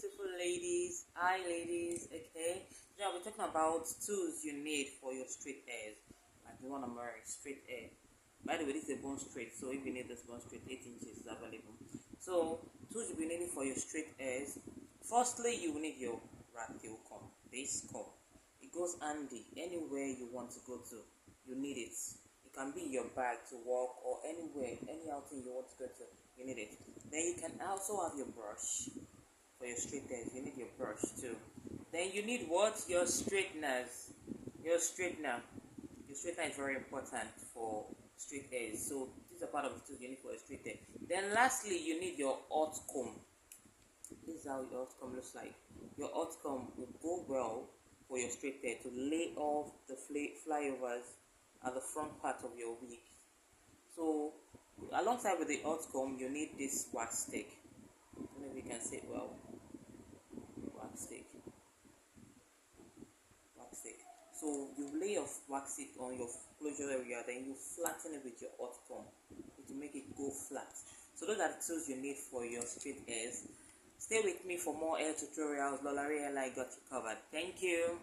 beautiful ladies. Hi ladies, okay. Today I'll be talking about tools you need for your straight hairs. Like the one I'm wearing, straight hair. By the way, this is a bone straight, so if you need this bone straight, 8 inches is available. So tools you'll be needing for your straight hairs. Firstly, you will need your rat tail comb, base comb. It goes handy anywhere you want to go to. You need it. It can be in your bag to walk or anywhere, any outing you want to go to. You need it. Then you can also have your brush for your straight hairs. You need your brush too. Then you need what? Your straighteners. Your straightener. Your straightener is very important for straight hairs. So these are part of the tools you need for a straight hair. Then lastly, you need your hot comb. This is how your hot comb looks like. Your hot comb will go well for your straight hair to lay off the flyovers at the front part of your wig. So alongside with the hot comb, you need this wax stick. I don't know if you can see it well. Wax stick. Wax stick. So you lay your wax stick on your closure area, then you flatten it with your hot comb to make it go flat. So those are the tools you need for your straight hairs. Stay with me for more hair tutorials. Lolari Hairline got you covered. Thank you.